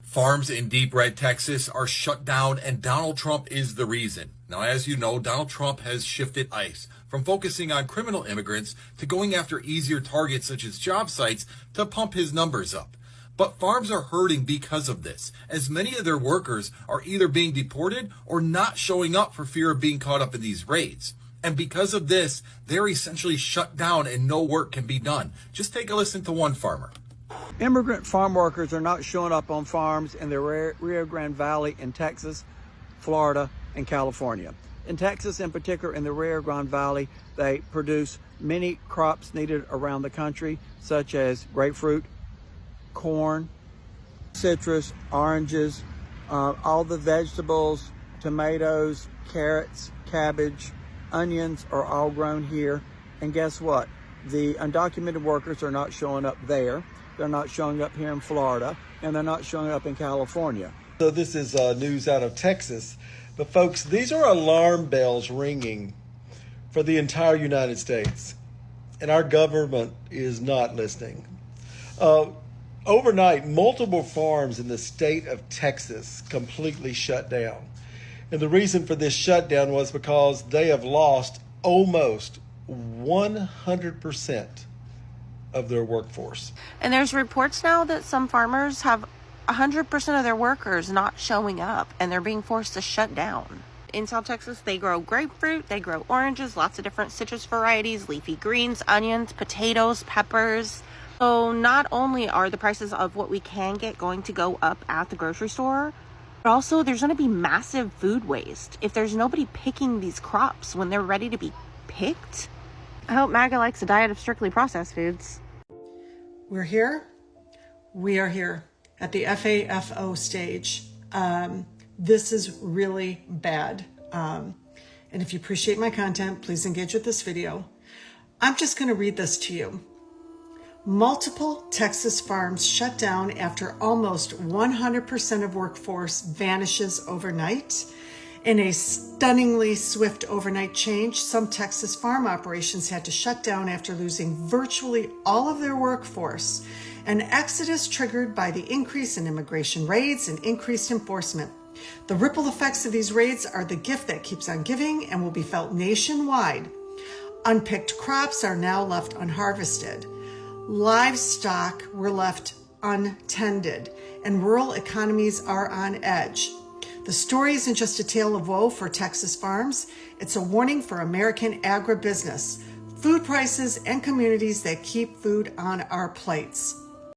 Farms in deep red Texas are shut down, and Donald Trump is the reason. Now, as you know, Donald Trump has shifted ICE from focusing on criminal immigrants to going after easier targets such as job sites to pump his numbers up. But farms are hurting because of this, as many of their workers are either being deported or not showing up for fear of being caught up in these raids. And because of this, they're essentially shut down and no work can be done. Just take a listen to one farmer. Immigrant farm workers are not showing up on farms in the Rio Grande Valley in Texas, Florida, and California. In Texas, in particular, in the Rio Grande Valley, they produce many crops needed around the country, such as grapefruit, corn, citrus, oranges, all the vegetables, tomatoes, carrots, cabbage, onions are all grown here. And guess what? The undocumented workers are not showing up there. They're not showing up here in Florida, and they're not showing up in California. So this is news out of Texas. But folks, these are alarm bells ringing for the entire United States. And our government is not listening. Overnight, multiple farms in the state of Texas completely shut down. And the reason for this shutdown was because they have lost almost 100% of their workforce. And there's reports now that some farmers have 100% of their workers not showing up, and they're being forced to shut down. In South Texas, they grow grapefruit, they grow oranges, lots of different citrus varieties, leafy greens, onions, potatoes, peppers. So not only are the prices of what we can get going to go up at the grocery store, but also there's going to be massive food waste if there's nobody picking these crops when they're ready to be picked. I hope MAGA likes a diet of strictly processed foods. We're here. We are here at the FAFO stage. This is really bad. And if you appreciate my content, please engage with this video. I'm just going to read this to you. Multiple Texas farms shut down after almost 100% of workforce vanishes overnight. In a stunningly swift overnight change, some Texas farm operations had to shut down after losing virtually all of their workforce, an exodus triggered by the increase in immigration raids and increased enforcement. The ripple effects of these raids are the gift that keeps on giving and will be felt nationwide. Unpicked crops are now left unharvested. Livestock were left untended, and rural economies are on edge. The story isn't just a tale of woe for Texas farms. It's a warning for American agribusiness, food prices, and communities that keep food on our plates.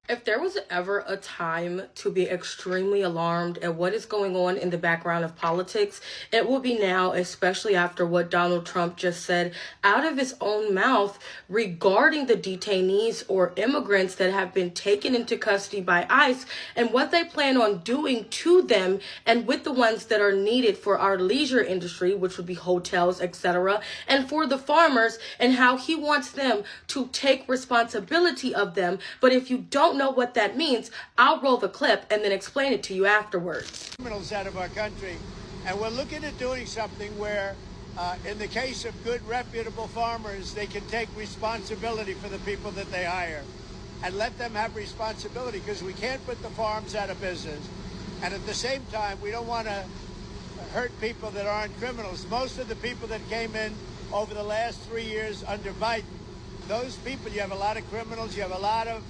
If there was ever a time to be extremely alarmed at what is going on in the background of politics, it will be now, especially after what Donald Trump just said out of his own mouth regarding the detainees or immigrants that have been taken into custody by ICE and what they plan on doing to them and with the ones that are needed for our leisure industry, which would be hotels, etc., and for the farmers, and how he wants them to take responsibility of them. But if you don't know what that means, I'll roll the clip and then explain it to you afterwards. Criminals out of our country, and we're looking at doing something where, in the case of good, reputable farmers, they can take responsibility for the people that they hire and let them have responsibility, because we can't put the farms out of business. And at the same time, we don't want to hurt people that aren't criminals. Most of the people that came in over the last 3 years under Biden, those people, you have a lot of criminals, you have a lot of,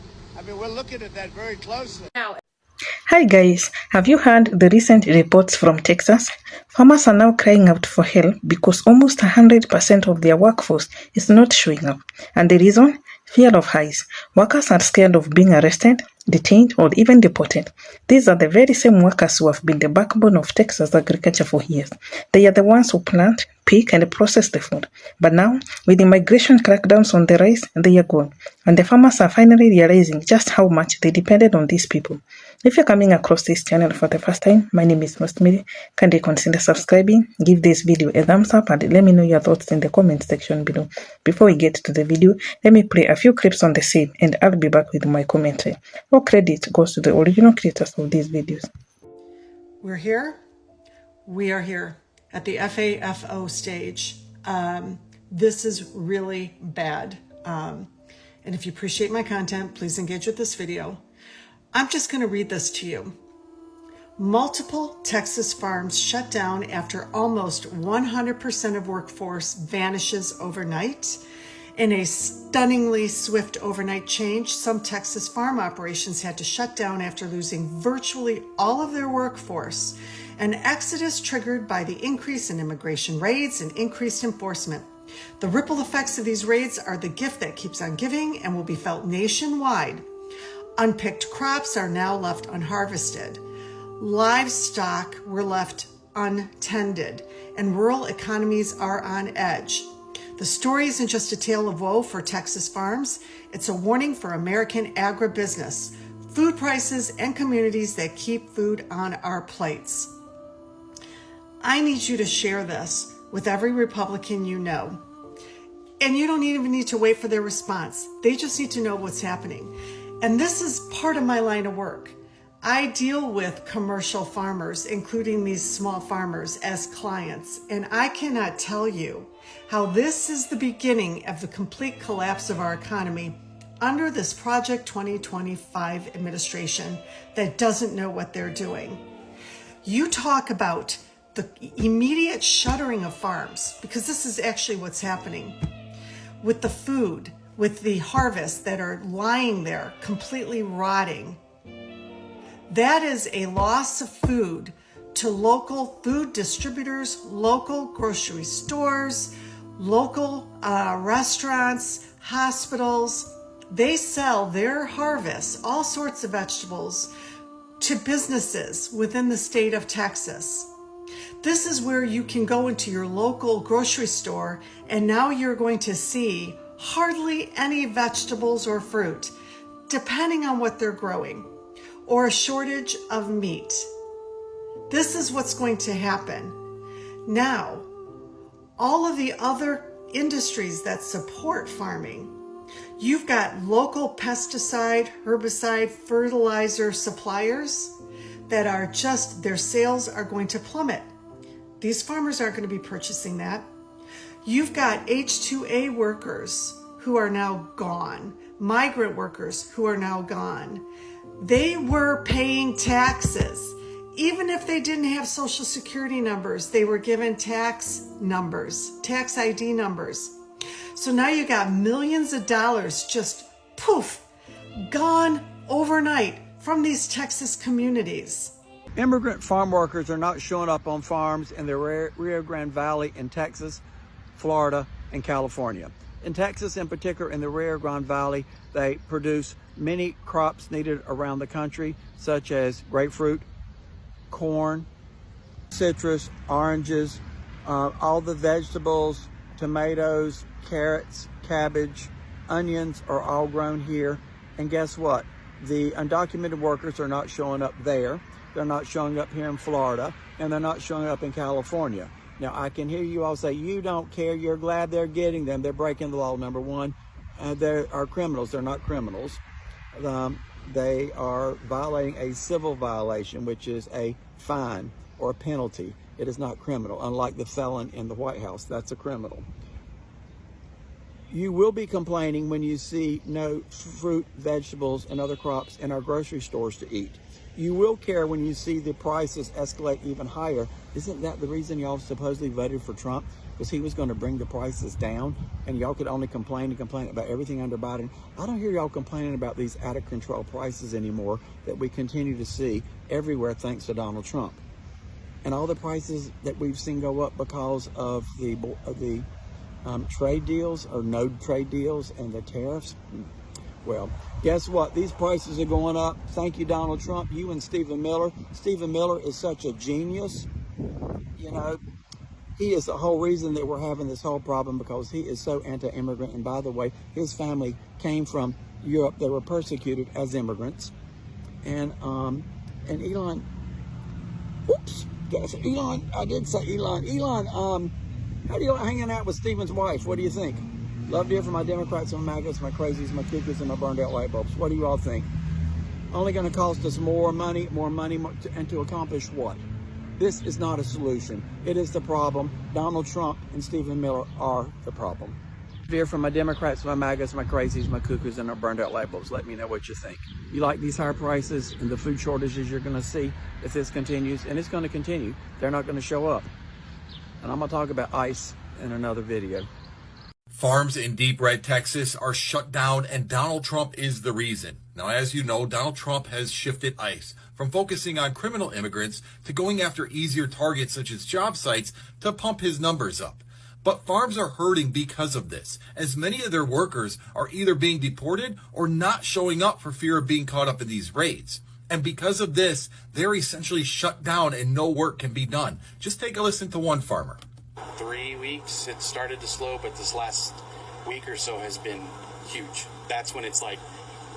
we're looking at that very closely. Hi guys, have you heard the recent reports from Texas? Farmers are now crying out for help because almost 100% of their workforce is not showing up. And the reason? Fear of ICE. Workers are scared of being arrested, detained, or even deported. These are the very same workers who have been the backbone of Texas agriculture for years. They are the ones who plant, pick, and process the food. But now, with immigration crackdowns on the rise, they are gone. And the farmers are finally realizing just how much they depended on these people. If you're coming across this channel for the first time, my name is Mostmiri. Kindly consider subscribing, give this video a thumbs up, and let me know your thoughts in the comment section below. Before we get to the video, let me play a few clips on the scene, and I'll be back with my commentary. All credit goes to the original creators of these videos. We're here. We are here at the FAFO stage. This is really bad. And if you appreciate my content, please engage with this video. I'm just going to read this to you. Multiple Texas farms shut down after almost 100% of workforce vanishes overnight. In a stunningly swift overnight change, some Texas farm operations had to shut down after losing virtually all of their workforce, an exodus triggered by the increase in immigration raids and increased enforcement. The ripple effects of these raids are the gift that keeps on giving and will be felt nationwide. Unpicked crops are now left unharvested. Livestock were left untended, and rural economies are on edge. The story isn't just a tale of woe for Texas farms, it's a warning for American agribusiness, food prices, and communities that keep food on our plates. I need you to share this with every Republican you know. And you don't even need to wait for their response. They just need to know what's happening. And this is part of my line of work. I deal with commercial farmers, including these small farmers, as clients, and I cannot tell you how this is the beginning of the complete collapse of our economy under this Project 2025 administration that doesn't know what they're doing. You talk about the immediate shuttering of farms, because this is actually what's happening with the food, with the harvests that are lying there completely rotting. That is a loss of food to local food distributors, local grocery stores, local restaurants, hospitals. They sell their harvests, all sorts of vegetables, to businesses within the state of Texas. This is where you can go into your local grocery store, and now you're going to see hardly any vegetables or fruit, depending on what they're growing, or a shortage of meat. This is what's going to happen. Now, all of the other industries that support farming, you've got local pesticide, herbicide, fertilizer suppliers that are just, their sales are going to plummet. These farmers aren't going to be purchasing that. You've got H-2A workers who are now gone, migrant workers who are now gone. They were paying taxes. Even if they didn't have social security numbers, they were given tax numbers, tax ID numbers. So now you got millions of dollars just poof, gone overnight from these Texas communities. Immigrant farm workers are not showing up on farms in the Rio Grande Valley in Texas, Florida, and California. In Texas, in particular, in the Rio Grande Valley, they produce many crops needed around the country, such as grapefruit, corn, citrus, oranges, all the vegetables, tomatoes, carrots, cabbage, onions are all grown here. And guess what? The undocumented workers are not showing up there. They're not showing up here in Florida, and they're not showing up in California. Now, I can hear you all say, you don't care, you're glad they're getting them. They're breaking the law, number one. They are criminals. They're not criminals. They are violating a civil violation, which is a fine or a penalty. It is not criminal, unlike the felon in the White House. That's a criminal. You will be complaining when you see no fruit, vegetables, and other crops in our grocery stores to eat. You will care when you see the prices escalate even higher. Isn't that the reason y'all supposedly voted for Trump? Because he was going to bring the prices down, and y'all could only complain about everything under Biden. I don't hear y'all complaining about these out of control prices anymore that we continue to see everywhere thanks to Donald Trump. And all the prices that we've seen go up because of the trade deals or no trade deals and the tariffs. Well, guess what? These prices are going up. Thank you, Donald Trump. You and Stephen Miller. Stephen Miller is such a genius. You know, he is the whole reason that we're having this whole problem, because he is so anti-immigrant. And by the way, his family came from Europe. They were persecuted as immigrants. And Elon, oops, Elon, I did say Elon. Elon, how do you like hanging out with Stephen's wife? What do you think? Love to hear from my Democrats, my MAGAs, my crazies, my cuckoos, and my burned out light bulbs. What do you all think? Only going to cost us more money, and to accomplish what? This is not a solution. It is the problem. Donald Trump and Stephen Miller are the problem. Dear from my Democrats, my MAGAs, my crazies, my cuckoos, and our burned out labels. Let me know what you think. You like these higher prices and the food shortages you're going to see if this continues, and it's going to continue. They're not going to show up. And I'm going to talk about ICE in another video. Farms in deep red Texas are shut down, and Donald Trump is the reason. Now, as you know, Donald Trump has shifted ICE from focusing on criminal immigrants to going after easier targets such as job sites to pump his numbers up. But farms are hurting because of this, as many of their workers are either being deported or not showing up for fear of being caught up in these raids. And because of this, they're essentially shut down and no work can be done. Just take a listen to one farmer. 3 weeks, it started to slow, but this last week or so has been huge. That's when it's like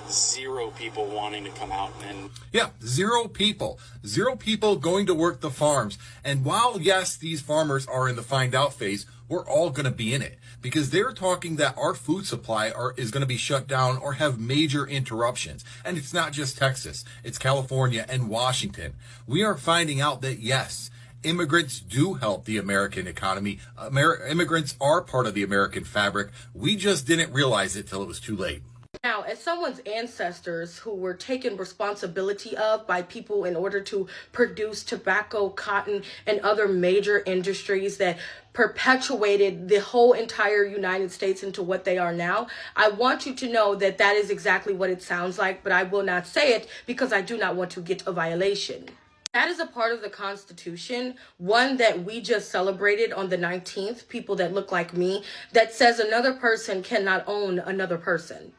0 people wanting to come out. And yeah, 0 people going to work the farms. And while, yes, these farmers are in the find out phase, we're all going to be in it, because they're talking that our food supply is going to be shut down or have major interruptions. And it's not just Texas, it's California and Washington. We are finding out that, yes, immigrants do help the American economy. Immigrants are part of the American fabric. We just didn't realize it till it was too late. Now, as someone's ancestors who were taken responsibility of by people in order to produce tobacco, cotton, and other major industries that perpetuated the whole entire United States into what they are now, I want you to know that that is exactly what it sounds like, but I will not say it because I do not want to get a violation. That is a part of the Constitution, one that we just celebrated on the 19th, people that look like me, that says another person cannot own another person,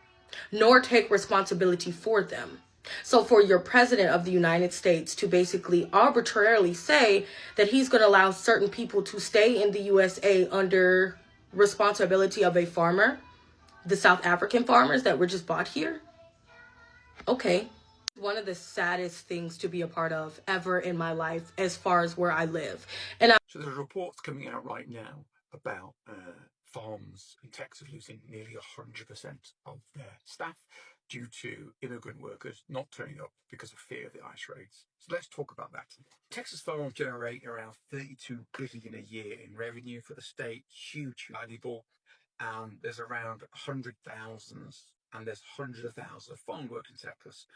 nor take responsibility for them. So for your president of the United States to basically arbitrarily say that he's going to allow certain people to stay in the USA under responsibility of a farmer, the South African farmers that were just bought here, okay. One of the saddest things to be a part of ever in my life as far as where I live. So there's reports coming out right now about farms in Texas losing nearly 100% of their staff due to immigrant workers not turning up because of fear of the ICE raids. So let's talk about that. Texas farms generate around $32 billion a year in revenue for the state, huge, valuable, and there's around 100,000 and there's hundreds of thousands of farm workers in Texas.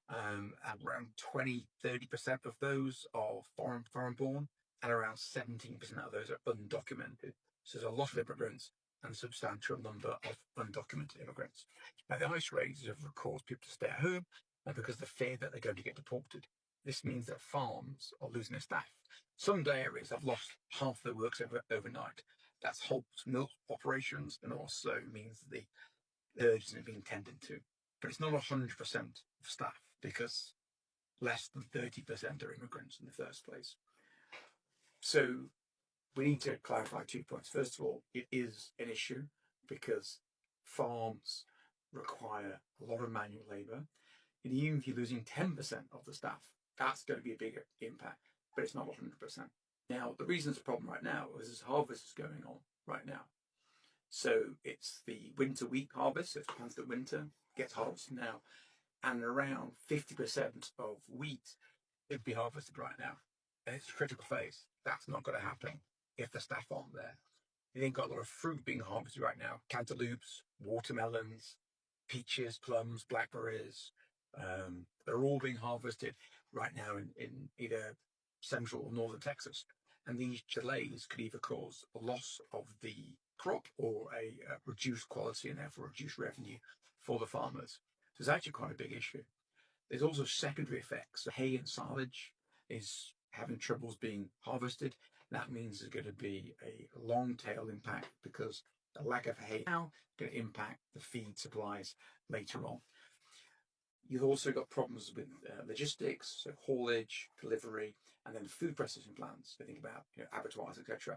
And around 20-30% of those are foreign born, and around 17% of those are undocumented. So there's a lot of immigrants and a substantial number of undocumented immigrants. Now, the ICE raids have caused people to stay at home because of the fear that they're going to get deported. This means that farms are losing their staff. Some areas have lost half their workers overnight. That's halts milk operations, and also means the herd isn't being tended to. But it's not 100% of staff, because less than 30% are immigrants in the first place. So we need to clarify 2 points. First of all, it is an issue because farms require a lot of manual labour. And even if you're losing 10% of the staff, that's going to be a bigger impact, but it's not 100%. Now, the reason it's a problem right now is this harvest is going on right now. So it's the winter wheat harvest, so it's planted winter, gets harvested now. And around 50% of wheat would be harvested right now. And it's a critical phase. That's not going to happen if the staff aren't there. You then got a lot of fruit being harvested right now. Cantaloupes, watermelons, peaches, plums, blackberries. They're all being harvested right now in either central or northern Texas. And these delays could either cause a loss of the crop or a reduced quality and therefore reduced revenue for the farmers. So it's actually quite a big issue. There's also secondary effects. So hay and silage is having troubles being harvested. That means there's going to be a long tail impact because the lack of hay now is going to impact the feed supplies later on. You've also got problems with logistics, so haulage, delivery, and then food processing plants. So think about abattoirs, etc.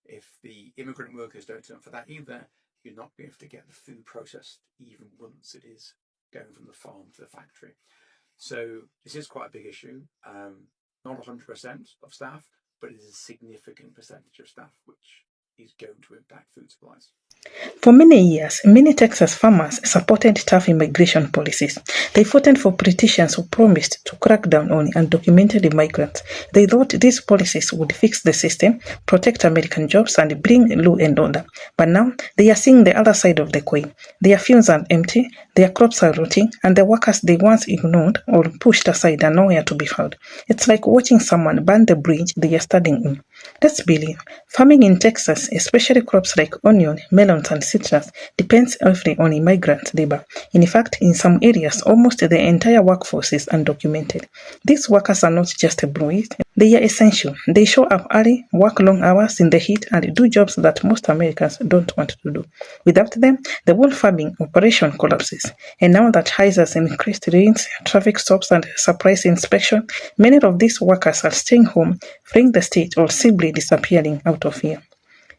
If the immigrant workers don't turn up for that either, you're not going to be able to get the food processed even once it is going from the farm to the factory. So this is quite a big issue. Not 100% of staff, but it is a significant percentage of staff which is going to impact food supplies. For many years, many Texas farmers supported tough immigration policies. They voted for politicians who promised to crack down on undocumented immigrants. They thought these policies would fix the system, protect American jobs, and bring law and order. But now, they are seeing the other side of the coin. Their fields are empty, their crops are rotting, and the workers they once ignored or pushed aside are nowhere to be found. It's like watching someone burn the bridge they are standing on. Let's believe, farming in Texas, especially crops like onion, melons, and citrus, depends heavily on immigrant labor. In fact, in some areas, almost the entire workforce is undocumented. These workers are not just employees, they are essential. They show up early, work long hours in the heat, and do jobs that most Americans don't want to do. Without them, the whole farming operation collapses. And now that has increased rains, traffic stops, and surprise inspection, many of these workers are staying home, fleeing the state, or simply disappearing out of here.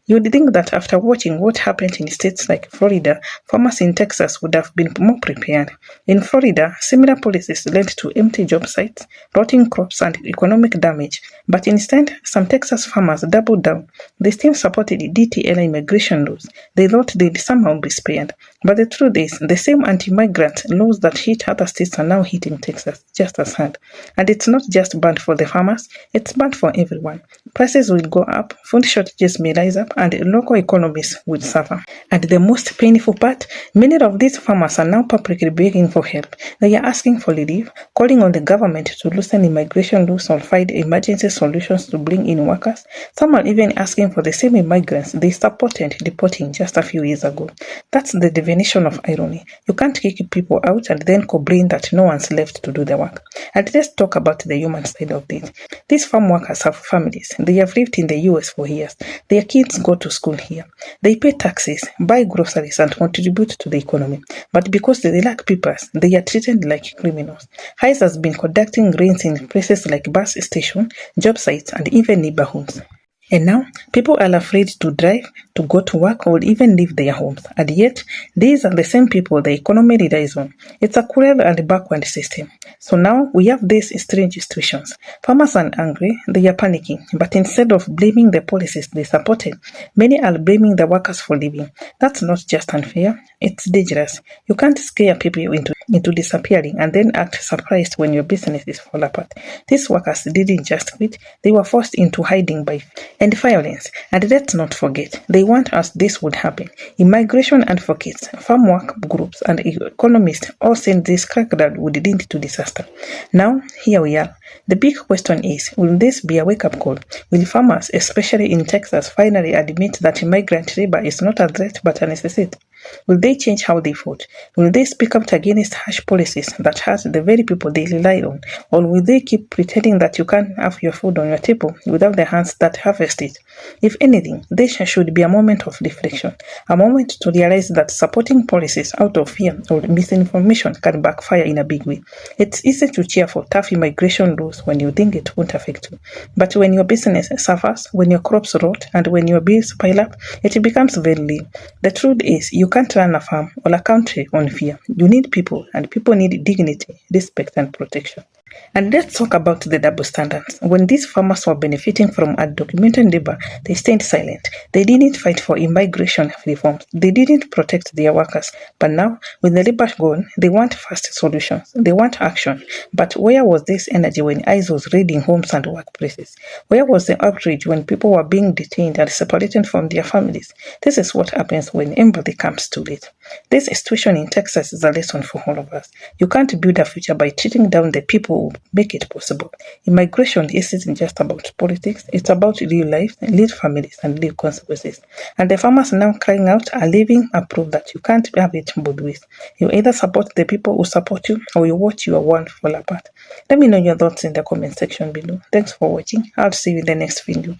You'd think that after watching what happened in states like Florida, farmers in Texas would have been more prepared. In Florida, similar policies led to empty job sites, rotting crops, and economic damage. But instead, some Texas farmers doubled down. They still supported DTL immigration laws. They thought they'd somehow be spared. But the truth is, the same anti-migrant laws that hit other states are now hitting Texas just as hard. And it's not just bad for the farmers, it's bad for everyone. Prices will go up, food shortages may rise up, and local economies will suffer. And the most painful part, many of these farmers are now publicly begging for help. They are asking for relief, calling on the government to loosen immigration laws or find emergency solutions to bring in workers. Some are even asking for the same immigrants they supported deporting just a few years ago. That's the definition of irony. You can't kick people out and then complain that no one's left to do the work. And let's talk about the human side of this. These farm workers have families. They have lived in the US for years. Their kids go to school here. They pay taxes, buy groceries, and contribute to the economy. But because they lack papers, they are treated like criminals. ICE has been conducting raids in places like bus stations, job sites, and even neighborhoods. And now, people are afraid to drive, to go to work, or even leave their homes. And yet, these are the same people the economy relies on. It's a cruel and backward system. So now, we have these strange situations. Farmers are angry, they are panicking. But instead of blaming the policies they supported, many are blaming the workers for leaving. That's not just unfair, it's dangerous. You can't scare people into disappearing and then act surprised when your businesses fall apart. These workers didn't just quit, they were forced into hiding by and violence. And let's not forget, they want us this would happen. Immigration advocates, farm work groups, and economists all said this crackdown would lead to disaster. Now, here we are. The big question is, will this be a wake-up call? Will farmers, especially in Texas, finally admit that immigrant labor is not a threat but a necessity? Will they change how they vote? Will they speak out against harsh policies that hurt the very people they rely on? Or will they keep pretending that you can't have your food on your table without the hands that harvest it? If anything, this should be a moment of reflection, a moment to realize that supporting policies out of fear or misinformation can backfire in a big way. It's easy to cheer for tough immigration laws when you think it won't affect you. But when your business suffers, when your crops rot, and when your bills pile up, it becomes very real. The truth is, you can't run a farm or a country on fear. You need people, and people need dignity, respect, and protection. And let's talk about the double standards. When these farmers were benefiting from undocumented labor, they stayed silent. They didn't fight for immigration reforms. They didn't protect their workers. But now, with the labor gone, they want fast solutions. They want action. But where was this energy when ICE was raiding homes and workplaces? Where was the outrage when people were being detained and separated from their families? This is what happens when empathy comes too late. This situation in Texas is a lesson for all of us. You can't build a future by treating down the people who make it possible. Immigration isn't just about politics, it's about real life, real families, and real consequences. And the farmers now crying out are living a proof that you can't have it both ways. You either support the people who support you, or you watch your world fall apart. Let me know your thoughts in the comment section below. Thanks for watching. I'll see you in the next video.